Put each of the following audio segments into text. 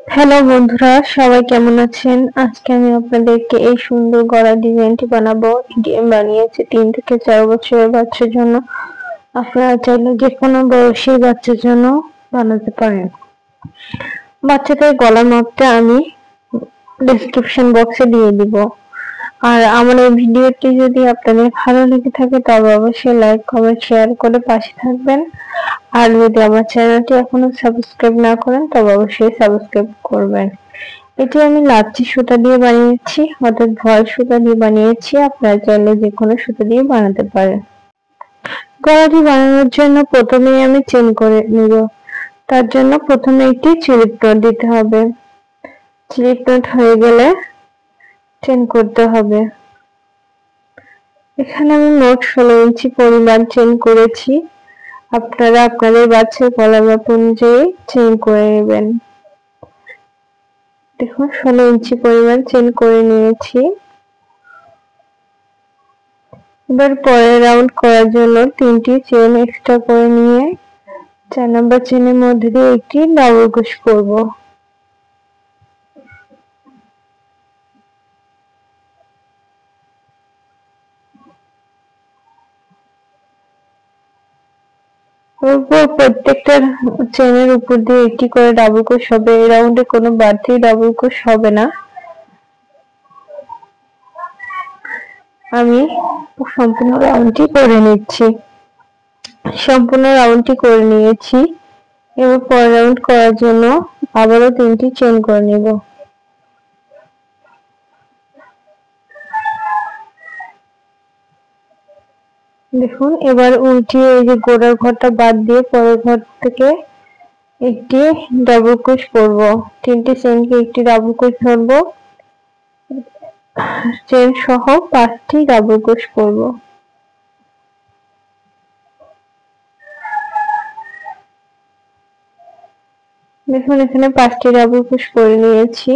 Hello বন্ধুরা, সবাই কেমন আছেন? আজকে আমি আপনাদেরকে এই সুন্দর গলা ডিজাইনটি বানাবো। ডিজাইন বানিয়েছি 3 থেকে 4 বছরের বাচ্চার জন্য। আপনারা চাইলে যে কোনো বয়সী বাচ্চার জন্য বানাতে পারেন। বাচ্চাদের গলার মাপটা আমি ডেসক্রিপশন বক্সে দিয়ে দিব। আর আমার এই ভিডিওটি যদি আপনাদের ভালো লেগে থাকে তবে অবশ্যই লাইক, কমেন্ট, শেয়ার করে পাশে থাকবেন। আর যদি আমার চ্যানেলটি এখনো সাবস্ক্রাইব না করেন তবে অবশ্যই সাবস্ক্রাইব করবেন। এটি আমি লাচ্ছি সুতা দিয়ে বানিয়েছি, অর্থাৎ ভয়েল সুতা দিয়ে বানিয়েছি। আপনারা চাইলে যে কোনো সুতা দিয়ে বানাতে পারেন। গলাটি বানানোর জন্য প্রথমেই আমি চেন করে নিব। তার জন্য প্রথমে একটি স্লিপ নট দিতে হবে। স্লিপ নট হয়ে গেলে চেন করতে হবে। এখানে আমি মোট 16 ইঞ্চি পরিমাণ চেন করেছি। আপনারা আপনাদের বাচ্চার গলার মাপ অনুযায়ী চেন করে নেবেন। দেখুন 16 ইঞ্চি পরিমাণ চেন করে নিয়েছি। এবার পরের রাউন্ড করার জন্য 3টি চেন এক্সট্রা করে নিয়ে 4 নাম্বার চেনের মধ্যে দিয়ে একটি ডাবল ক্রোশ করব। এরপর প্রত্যেকটা চেনের উপর দিয়ে একটি করে ডাবল ক্রোশ হবে। এই রাউন্ডে কোনো বাড়তি ডাবল ক্রোশ হবে না। আমি সম্পূর্ণ রাউন্ডটি করে নিচ্ছি। সম্পূর্ণ রাউন্ডটি করে নিয়েছি। এবার পরের রাউন্ড করার জন্য আবারও 3টি চেন করে নেব। দেখুন এবার উল্টিয়ে এই যে গোড়ার ঘরটা বাদ দিয়ে পরের ঘর থেকে একটি ডাবল ক্রোশ করব। 3টি চেনকে একটি ডাবল ক্রোশ ধরবো, চেন সহ 5টি ডাবল ক্রোশ করব। দেখুন এখানে 5টি ডাবল ক্রোশ করে নিয়েছি।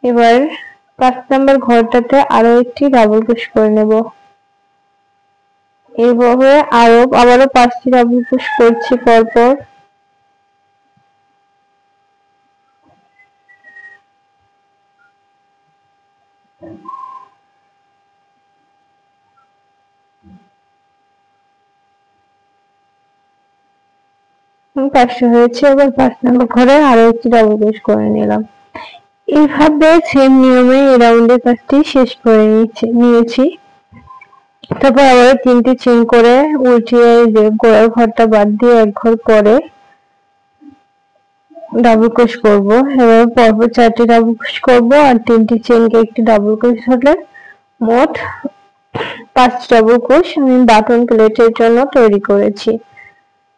এবার 5 নাম্বার ঘরটাতে আরো একটি ডাবল ক্রোশ করে নেব। এইভাবে আবারও 5টি ডাবল ক্রোশ করছি পরপর। পাঁচটা হয়েছে। এবার 5 নাম্বার ঘরে আরো একটি ডাবল ক্রোশ করে নিলাম। এইভাবে সেম নিয়মে এই রাউন্ডের কাজটি শেষ করে নিয়েছি। তারপর আবার 3টি চেন করে উল্টিয়ে যে গোড়ার ঘরটা বাদ দিয়ে এক ঘর পরে ডাবল ক্রোশ করব। এবার পরপর 4টি ডাবল ক্রোশ করব আর 3টি চেনকে একটি ডাবল ক্রোশ ধরলে মোট 5 ডাবল ক্রোশ আমি বাটন প্লেটের জন্য তৈরি করেছি।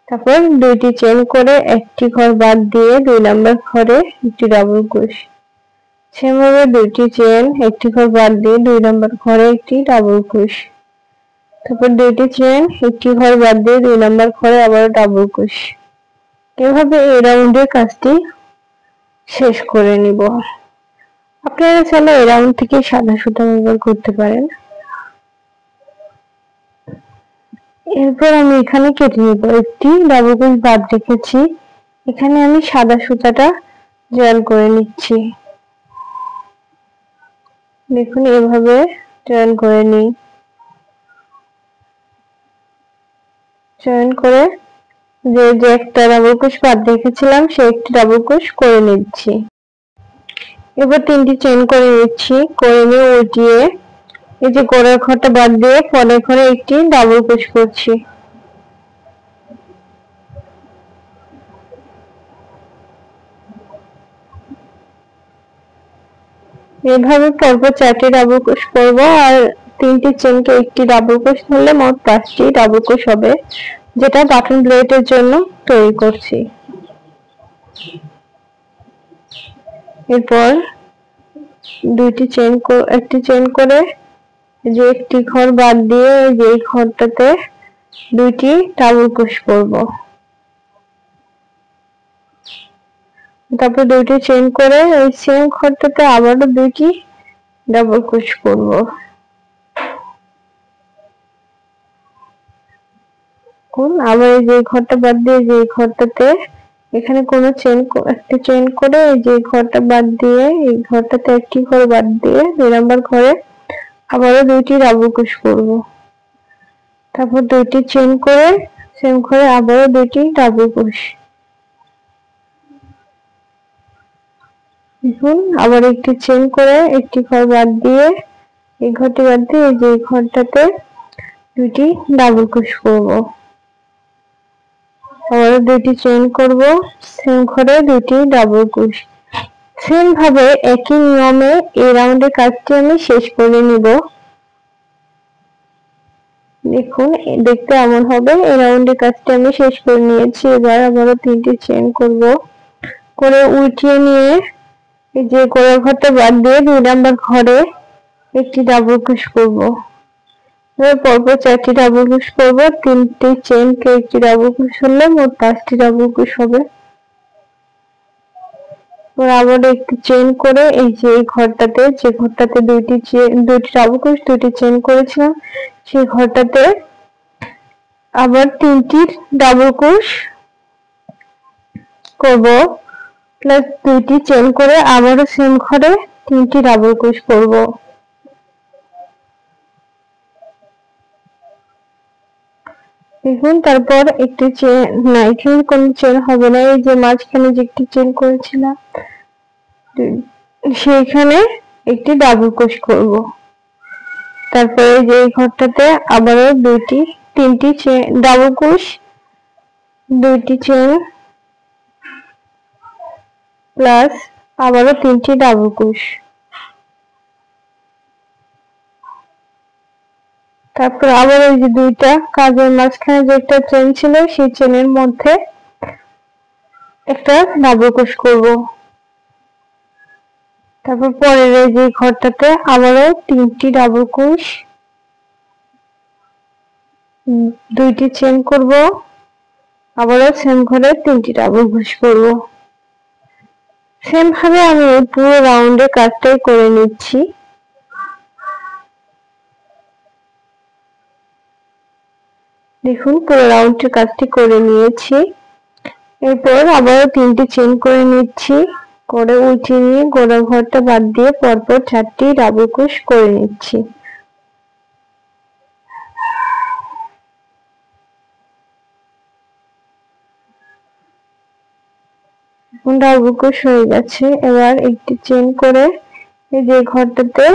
তারপর 2টি চেন করে একটি ঘর বাদ দিয়ে 2 নাম্বার ঘরে একটি ডাবল ক্রোশ। সেভাবে 2টি চেন একটি ঘর বাদ দিয়ে 2 নাম্বার ঘরে একটি ডাবল ক্রোশ। তারপর 2টি চেন একটি ঘর বাদ দিয়ে 2 নাম্বার ঘরে আবার ডাবল ক্রোশ। এভাবে এই রাউন্ডের কাজটি শেষ করে নিব। আপনারা চাইলে এই রাউন্ড থেকে সাদা সুতা ব্যবহার করতে পারেন। এরপর আমি এখানে কেটে নিব। একটি ডাবল ক্রোশ বাদ রেখেছি, এখানে আমি সাদা সুতাটা জয়েন করে নিচ্ছি। দেখুন এভাবে জয়েন করে নিই। জয়েন করে যে একটা ডাবল ক্রোশ বাদ রেখেছিলাম সে একটি ডাবল ক্রোশ করে নিচ্ছি। এবার 3টি চেন করে নিচ্ছি। করে নিয়ে উল্টিয়ে এই যে গোড়ার ঘরটা বাদ দিয়ে পরের ঘরে একটি ডাবল ক্রোশ করছি। এভাবে পরপর 4টি ডাবল ক্রোশ করব আর 3টি চেনকে একটি ডাবল ক্রোশ ধরলে মোট 5টি ডাবল ক্রোশ হবে, যেটা বাটন প্লেটের জন্য তৈরি করছি। এরপর একটি চেন করে যে একটি ঘর বাদ দিয়ে যে ঘরটাতে 2টি ডাবল ক্রোশ করব। তারপর 2টি চেন করে ওই সেম ঘরটাতে আবারও 2টি ডাবল ক্রোশ করব। আবার যে ঘরটা বাদ দিয়ে যে ঘরটাতে এখানে কোনো চেন, একটা চেন করে এই যে ঘরটা বাদ দিয়ে এই ঘরটাতে একটি ঘর বাদ দিয়ে 2 নাম্বার ঘরে আবারও 2টি ডাবল ক্রোশ করব। তারপর 2টি চেন করে সেম ঘরে আবারও 2টি ডাবল ক্রোশ। দেখুন আবার একটি চেন করে একটি ঘর বাদ দিয়ে এই ঘরটি বাদ দিয়ে এই যে ঘরটাতে 2টি ডাবল ক্রোশ করব। আবারও 2টি চেন করব, সেম ঘরে 2টি ডাবল ক্রোশ। সেম ভাবে একই নিয়মে এই রাউন্ডের কাজটি আমি শেষ করে নিব। দেখুন দেখতে এমন হবে। এই রাউন্ডের কাজটি আমি শেষ করে নিয়েছি। এবার আবারও 3টি চেন করব, করে উল্টিয়ে নিয়ে এই যে গোড়া ঘরটা বাদ দিয়ে 2 নাম্বার ঘরে একটি ডাবল ক্রোশ করব। এবার পরপর 4টি ডাবল ক্রোশ করব, 3টি চেন কে একটি ডাবল ক্রোশ হলে মোট 5টি ডাবল ক্রোশ হবে। আবার একটি চেন করে এই যে ঘরটাতে, যে ঘরটাতে 2টি ডাবল ক্রোশ 2টি চেন করেছিলাম সেই ঘরটাতে আবার 3টি ডাবল ক্রোশ করব, প্লাস 2টি চেন করে আবারও সেম ঘরে 3টি ডাবল ক্রোশ করব। দেখুন তারপর একটি চেন, না এখানে কোনো চেন হবে না, এই যে মাঝখানে যে একটি চেন করেছিলাম সেইখানে একটি ডাবল ক্রোশ করব। তারপরে যে এই ঘরটাতে আবারও 3টি চেন ডাবল ক্রোশ, 2টি চেন প্লাস আবারও 3টি ডাবল ক্রোশ। তারপর আবার এই যে 2টা কাজের মাঝখানে যে একটা চেন ছিল সেই চেনের মধ্যে একটা ডাবল ক্রোশ করব। তারপর পরের এই যে ঘরটাতে আবারও 3টি ডাবল ক্রোশ, 2টি চেন করব, আবারও সেম ঘরে 3টি ডাবল ক্রোশ করব। সেম ভাবে আমি পুরো রাউন্ডের কাজটাই করে নিচ্ছি। দেখুন পুরো রাউন্ডের কাজটি করে নিয়েছি। এরপর আবারও 3টি চেন করে নিচ্ছি, করে উল্টিয়ে নিয়ে গোড়া ঘরটা বাদ দিয়ে পরপর 4টি ডাবল ক্রোশ করে নিচ্ছি। ডাবল ক্রোশ হয়ে গেছে। এবার একটি চেন করে এই যে ঘরটাতে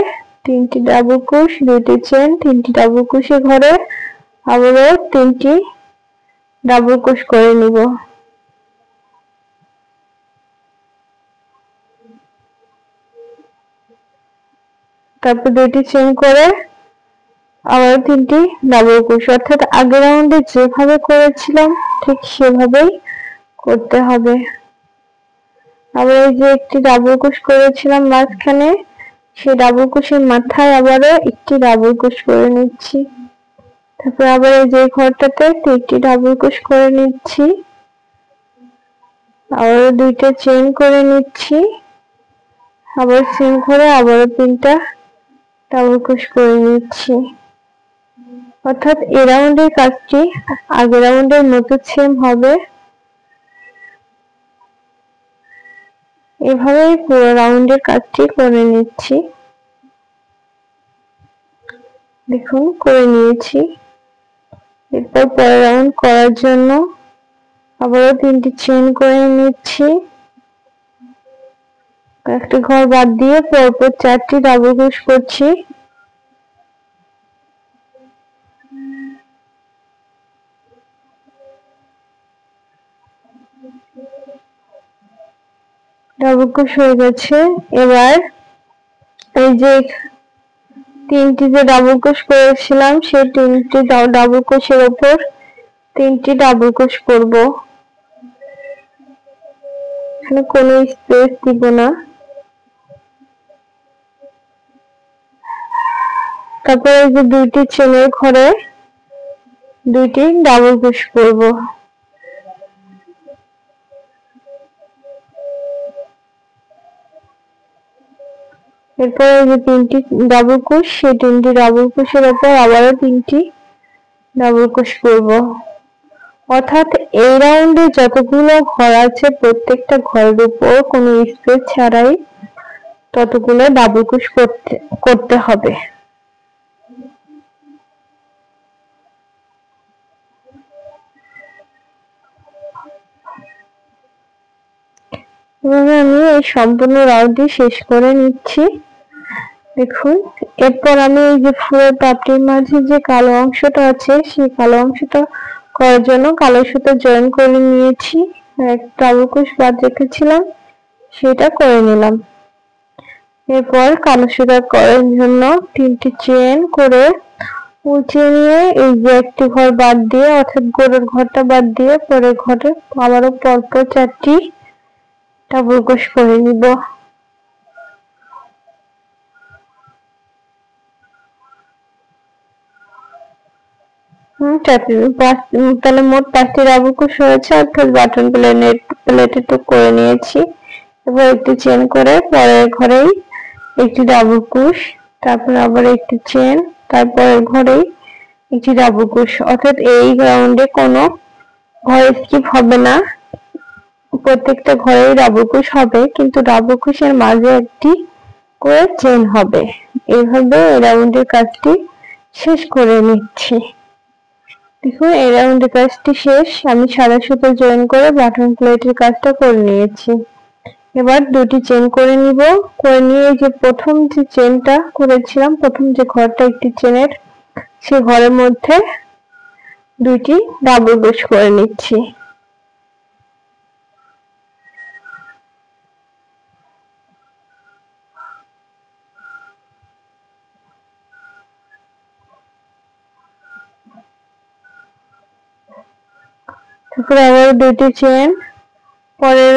3টি ডাবল ক্রোশ, 2টি চেন, 3টি ডাবল ক্রোশের ঘরে আবারও 3টি ডাবল ক্রোশ করে নিব। তারপর 2টি চেন করে আবার 3টি ডাবল ক্রোশ, অর্থাৎ আগের রাউন্ডে যেভাবে করেছিলাম ঠিক সেভাবেই করতে হবে। আবার এই যে একটি ডাবল ক্রোশ করেছিলাম মাঝখানে, সেই ডাবল ক্রোশের মাথায় আবারও একটি ডাবল ক্রোশ করে নিচ্ছি। তারপর আবার এই যে ঘরটাতে 3টি ডাবল ক্রোশ করে নিচ্ছি, আবারও 2টা চেন করে নিচ্ছি, আবার সেম ঘরে আবারও 3টা ডাবল ক্রোশ করে নিচ্ছি। অর্থাৎ এই রাউন্ডের কাজটি আগের রাউন্ডের মতো সেম হবে। এভাবেই পুরো রাউন্ডের কাজটি করে নিচ্ছি। দেখুন করে নিয়েছি। এরপর পরের রাউন্ড করার জন্য আবারও 3টি চেন করে নিচ্ছি, একটা ঘর বাদ দিয়ে পরপর 4টি ডাবল ক্রোশ করছি। ডাবল ক্রোশ হয়ে গেছে। এবার এই যে 3টি যে ডাবল ক্রোশ করেছিলাম সেই 3টি ডাবল ক্রোশের উপর 3টি ডাবল ক্রোশ করব। এখানে কোনো স্পেস দিব না। তারপরে এই যে 2টি চেনের ঘরে 2টি ডাবল ক্রোশ করব। এরপর এই যে 3টি ডাবল ক্রোশ, সেই 3টি ডাবল ক্রোশের উপর আবারও 3টি ডাবল ক্রোশ করব। অর্থাৎ এই রাউন্ডে যতগুলো ঘর আছে প্রত্যেকটা ঘরের উপর কোনো স্পেস ছাড়াই ততগুলো ডাবল ক্রোশ করতে হবে। এভাবে আমি এই সম্পূর্ণ রাউন্ডটি শেষ করে নিচ্ছি। দেখুন, এরপর আমি এই যে ফুলের পাপড়ির মাঝে যে কালো অংশটা আছে সেই কালো অংশটা করার জন্য কালো সুতা জয়েন করে নিয়েছি, একটা ডাবল ক্রোশ বাদ রেখেছিলাম সেটা করে নিলাম। এরপর কালো সুতা করার জন্য 3টি চেন করে উঠিয়ে নিয়ে এই যে একটি ঘর বাদ দিয়ে অর্থাৎ গোড়ের ঘরটা বাদ দিয়ে পরের ঘরে আবারও পরপর 4টি ডাবল ক্রোশ করে নিব। তাহলে মোট 5টি ডাবল ক্রোশ হয়েছে, অর্থাৎ বাটন প্লেটে তো করে নিয়েছি। এবার একটি চেন করে পরের ঘরেই একটি ডাবল ক্রোশ, তারপর আবার একটি চেন, তারপরের ঘরেই একটি ডাবল ক্রোশ, অর্থাৎ এই রাউন্ডে কোনো ঘর স্কিপ হবে না, প্রত্যেকটা ঘরেই ডাবল ক্রোশ হবে, কিন্তু ডাবল ক্রোশের মাঝে একটি করে চেন হবে। এইভাবে রাউন্ডের কাজটি শেষ করে নিচ্ছি। দেখুন, এই রাউন্ডের কাজটি শেষ। আমি সাদা সুতো জয়েন করে বাটন প্লেটের কাজটা করে নিয়েছি। এবার 2টি চেন করে নিব, করে নিয়ে যে প্রথম যে চেনটা করেছিলাম, প্রথম যে ঘরটা একটি চেনের, সেই ঘরের মধ্যে 2টি ডাবল ক্রোশ করে নিচ্ছি। তারপরে আবার 2টি চেন, পরের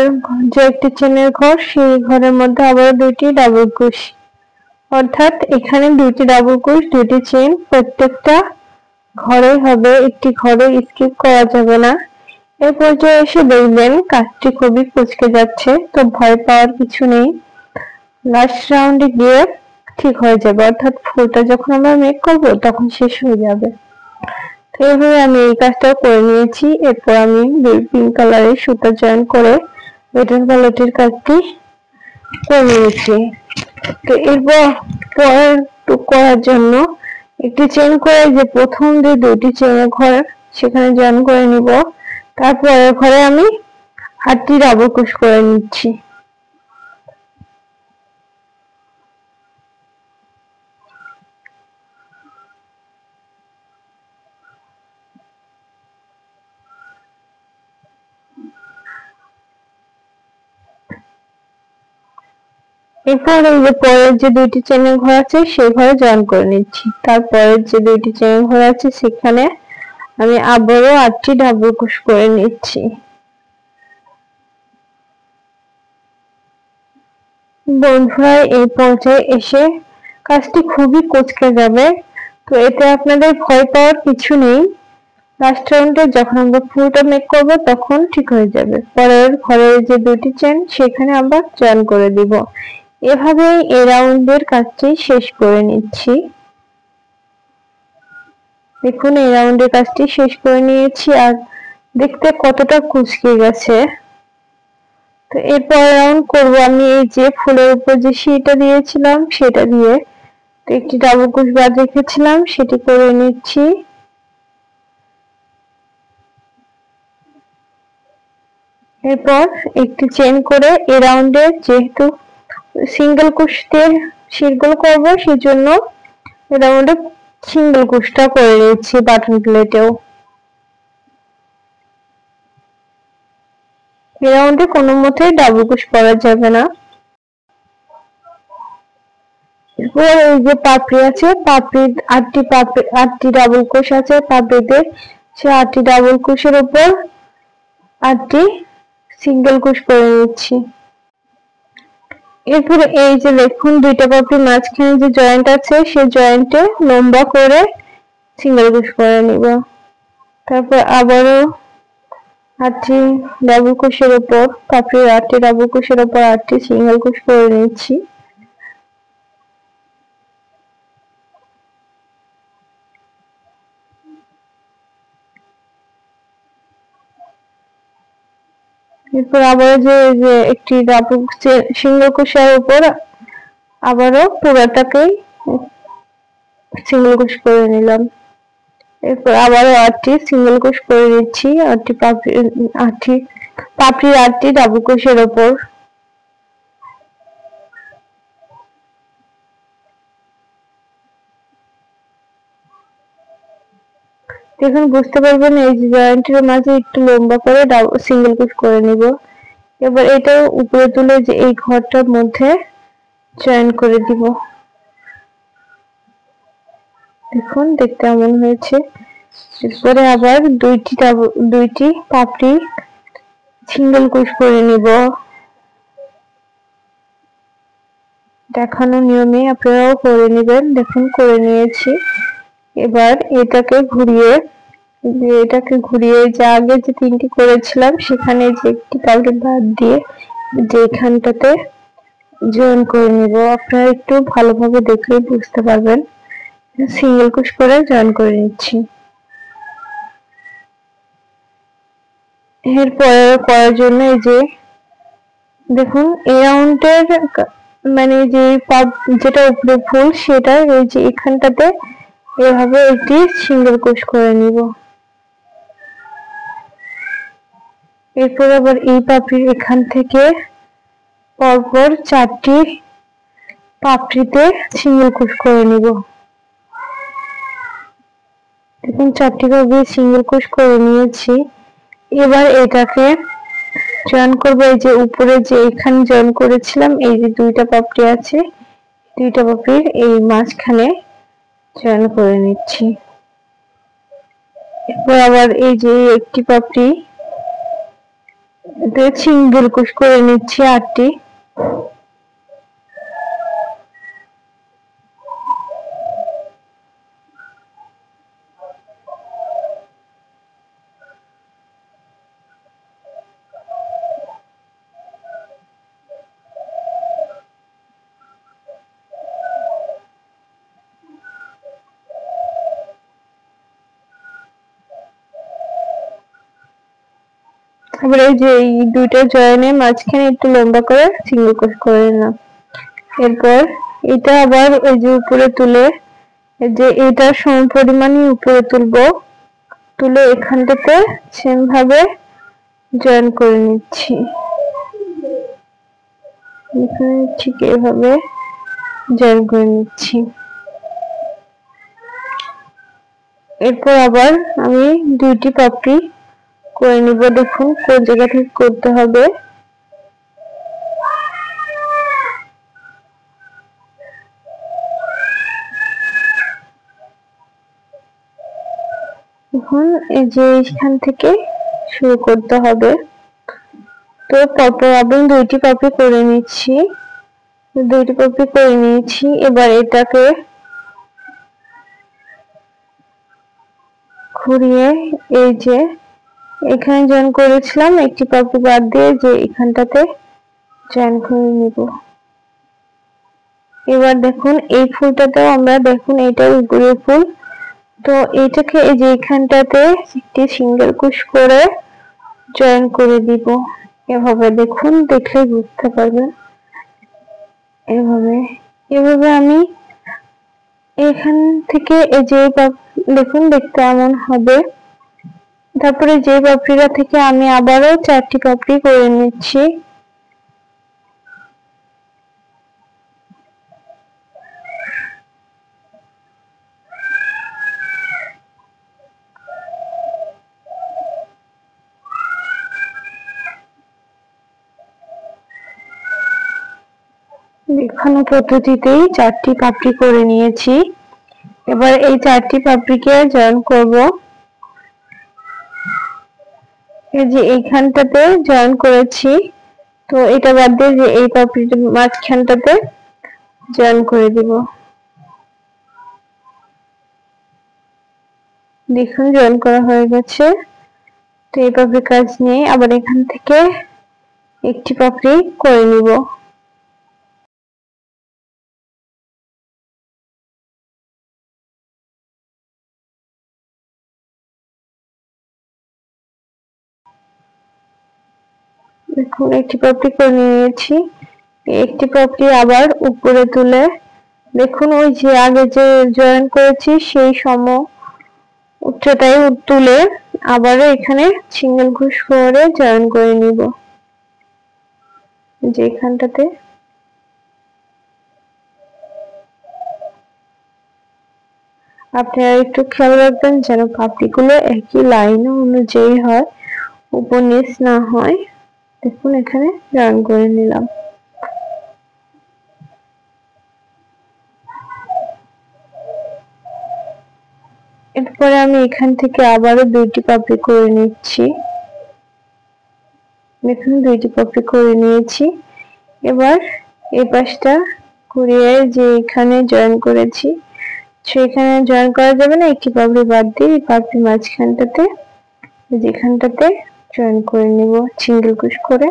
যে একটি চেনের ঘর সেই ঘরের মধ্যে আবার 2টি ডাবল ক্রোশ, অর্থাৎ এখানে 2টি ডাবল ক্রোশ 2টি চেন প্রত্যেকটা ঘরে হবে, একটি ঘরে স্কিপ করা যাবে না। এই পর্যায়ে এসে দেখবেন কাজটি খুবই কুঁচকে যাচ্ছে, তো ভয় পাওয়ার কিছু নেই, লাস্ট রাউন্ডে গিয়ে ঠিক হয়ে যাবে, অর্থাৎ ফুলটা যখন আমরা মেক করবো তখন শেষ হয়ে যাবে। তো এইভাবে আমি এই কাজটা করে নিয়েছি। এরপর আমি পিঙ্ক কালারের সুতা জয়েন করে বেটন প্যালেটের কাজটি করে নিয়েছি। তো এরপর করার জন্য একটি চেন করে যে প্রথম যে 2টি চেনের ঘর সেখানে জয়েন করে নিব, তারপরের ঘরে আমি 8টি ডাবল ক্রোশ করে নিচ্ছি। এরপর এই যে পরের যে 2টি চেনের ঘর আছে সেই ঘরে জয়েন করে নিচ্ছি, তারপরের যে 2টি চেনের ঘর আছে সেখানে আমি আবারও 8টি ডাবল ক্রোশ করে নিচ্ছি। বন্ধুরা, এই পর্যায়ে এসে কাজটি খুবই কুঁচকে যাবে, তো এতে আপনাদের ভয় পাওয়ার কিছু নেই, লাস্ট রাউন্ডে যখন আমরা ফুলটা মেক করব তখন ঠিক হয়ে যাবে। পরের ঘরের যে 2টি চেন সেখানে আবার জয়েন করে দিব। এভাবেই এই রাউন্ডের কাজটি শেষ করে নিচ্ছি। দেখুন, এই রাউন্ডের কাজটি শেষ করে নিয়েছি, আর দেখতে কতটা কুঁচকে গেছে। তো এরপর রাউন্ড করব আমি এই যে ফুলের উপর যে শিটা দিয়েছিলাম সেটা দিয়ে, তো একটি ডাবল ক্রোশ বাদ রেখেছিলাম সেটি করে নিচ্ছি। এরপর একটি চেন করে এই রাউন্ডে যেহেতু সিঙ্গেল ক্রোশ দিয়ে শিটগুলো করবো সেজন্য এই রাউন্ডে সিঙ্গেল ক্রোশটা করে নিচ্ছি বাটন প্লেটেও। এই রাউন্ডে কোনো মতেই ডাবল ক্রোশ করা যাবে না। এরপর এই যে পাপড়ি আছে, পাপড়ির 8টি ডাবল ক্রোশ আছে পাপড়িতে, সে 8টি ডাবল ক্রোশের উপর 8টি সিঙ্গেল ক্রোশ করে নিচ্ছি। এরপরে এই যে দেখুন 2টা পাপড়ির মাঝখানে যে জয়েন্ট আছে সেই জয়েন্টে লম্বা করে সিঙ্গেল ক্রোশ করে নিব, তারপর আবারও 8টি ডাবল ক্রোশের উপর পাপড়ির 8টি ডাবল ক্রোশের উপর 8টি সিঙ্গেল ক্রোশ করে নিচ্ছি। এরপর আবার যে একটি ডাবল সিঙ্গেল ক্রোশের উপর আবারও পুরাটাকেই সিঙ্গেল ক্রোশ করে নিলাম। এরপর আবারও 8টি সিঙ্গেল ক্রোশ করে নিচ্ছি, 8টি পাপড়ির 8টি ডাবল ক্রোশের উপর। দেখুন বুঝতে পারবেন এই যে জয়েন্টের মাঝে একটু লম্বা করে সিঙ্গেল ক্রোশ করে নিব। এবার এটা উপরে তুলে যে এই ঘরটার মধ্যে জয়েন করে দিব। দেখুন দেখতে এমন হয়েছে। এরপরে আবার দুইটি পাপড়ি সিঙ্গেল ক্রোশ করে নিব। দেখানো নিয়মে আপনারাও করে নেবেন। দেখুন করে নিয়েছি। এবার এটাকে ঘুরিয়ে যে আগে যে 3টি করেছিলাম সেখানে যে একটি পাপড়ি বাদ দিয়ে যে এখানটাতে জয়েন করে নিব। আপনারা একটু ভালোভাবে দেখলে বুঝতে পারবেন। সিঙ্গেল ক্রোশ করে জয়েন করে নিচ্ছি। এরপরে করার জন্য এই যে দেখুন এই রাউন্ডের মানে যে যেটা উপরে ফুল সেটা এই যে এখানটাতে এভাবে একটি সিঙ্গেল ক্রোশ করে নিব। এরপর আবার এই পাপড়ির এখান থেকে পরপর 4টি পাপড়িতে সিঙ্গেল ক্রোশ করে নিব। দেখুন 4টি পাপড়ি সিঙ্গেল ক্রোশ করে নিয়েছি। এবার এটাকে জয়েন করব এই যে উপরে যে এখানে জয়েন করেছিলাম এই যে 2টা পাপড়ি আছে, 2টা পাপড়ির এই মাঝখানে জয়েন করে নিচ্ছি। এরপর আবার এই যে একটি পাপড়ি সিঙ্গেল ক্রোশ করে নিচ্ছি 8টি। আবার এই যে এই 2টা জয়েনের মাঝখানে একটু লম্বা করে সিঙ্গেল ক্রোশ করে নিলাম। এরপর এটা আবার এই যে উপরে তুলে যে এটা সম পরিমাণই উপরে তুলে এখানটাতে সেম ভাবে জয়েন করে নিচ্ছি। এখানে ঠিক এভাবে জয়েন করে নিচ্ছি। এরপর আবার আমি 2টি পাপড়ি করে নিব। দেখুন কোন জায়গা থেকে করতে হবে। এখন এই যে এখান থেকে শুরু করতে হবে। তো পরপর আবার 2টি পাপড়ি করে নিচ্ছি। 2টি পাপড়ি করে নিয়েছি। এবার এটাকে ঘুরিয়ে এই যে এখানে জয়েন করেছিলাম একটি পাপড়ি বাদ দিয়ে যে এখানটাতে জয়েন করে নিব। এবার দেখুন এই ফুলটাতেও আমরা দেখুন এটা উপরে ফুল, তো এটাকে এই যে এখানটাতে একটি সিঙ্গেল ক্রোশ করে জয়েন করে দিব। এভাবে দেখুন, দেখলে বুঝতে পারবেন। এভাবে আমি এখান থেকে এই যে দেখুন দেখতে এমন হবে। তারপরে যে পাপড়িটা থেকে আমি আবারও 4টি পাপড়ি করে নিচ্ছি। দেখানো পদ্ধতিতেই 4টি পাপড়ি করে নিয়েছি। এবার এই 4টি পাপড়িকে জয়েন করব। এই যে এইখানটাতে জয়েন করেছি, তো এটা বাদ দিয়ে যে এই পাপড়িটার মাঝখানটাতে জয়েন করে দিব। দেখুন জয়েন করা হয়ে গেছে। তো এই পাপড়ির কাজ নিয়ে আবার এখান থেকে একটি পাপড়ি করে নিব। দেখুন একটি পাপড়ি করে নিয়েছি। একটি পাপড়ি আবার উপরে তুলে দেখুন ওই যে আগে যে জয়েন করেছি সেই সম উচ্চতায় তুলে আবারও এখানে সিঙ্গেল ক্রোশ করে জয়েন করে নিব যেখানটাতে। আপনারা একটু খেয়াল রাখবেন যেন পাপড়িগুলো একই লাইন অনুযায়ী হয়, উপর নিচ না হয়। দেখুন এখানে জয়েন করে নিলাম। এরপরে আমি এখান থেকে আবারও দুইটি পাপড়ি করে নিচ্ছি। দেখুন দুইটি পাপড়ি করে নিয়েছি। এবার এই পাশটা ঘুরিয়ে যে এখানে জয়েন করেছি সেখানে জয়েন করা যাবে না, একটি পাপড়ি বাদ দিয়ে এই পাপড়ি মাঝখানটাতে যেখানটাতে জয়েন করে নিব সিঙ্গেল ক্রোশ করে।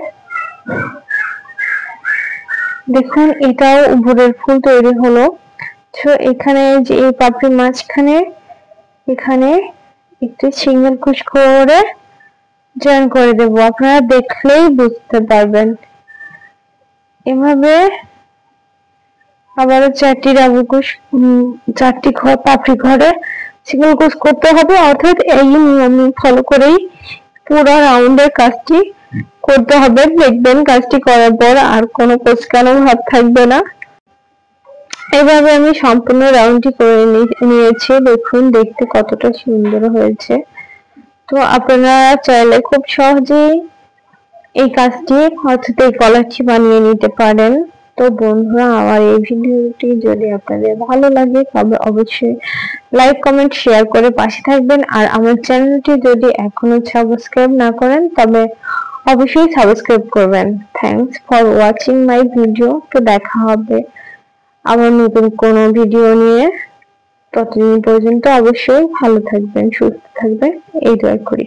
দেখুন এটাও উপরের ফুল তৈরি হলো। তো এখানে যে এই পাপড়ি মাঝখানে এখানে একটি সিঙ্গেল ক্রোশ করে জয়েন করে দেব, আপনারা দেখলেই বুঝতে পারবেন। এভাবে আবারও চারটি ডাবল ক্রোশ চারটি পাপড়ি ঘরে সিঙ্গেল ক্রোশ করতে হবে, অর্থাৎ এই নিয়ম ফলো করেই পুরো রাউন্ডের কাজটি করতে হবে। দেখবেন কাজটি করার পর আর কোনো কোঁচকানো ভাব থাকবে না। এভাবে আমি সম্পূর্ণ রাউন্ডটি করে নিয়েছি। দেখুন দেখতে কতটা সুন্দর হয়েছে। তো আপনারা চাইলে খুব সহজেই এই কাজটি অর্থাৎ এই কলারটি বানিয়ে নিতে পারেন। তো বন্ধুরা আমার এই ভিডিওটি যদি আপনাদের ভালো লাগে তবে অবশ্যই লাইক কমেন্ট শেয়ার করে পাশে থাকবেন। আর আমার চ্যানেলটি যদি এখনো সাবস্ক্রাইব না করেন তবে অবশ্যই সাবস্ক্রাইব করবেন। Thanks for watching my video. তো দেখা হবে আবার নতুন কোনো ভিডিও নিয়ে। ততদিন পর্যন্ত অবশ্যই ভালো থাকবেন, সুস্থ থাকবেন এই দোয়া করি।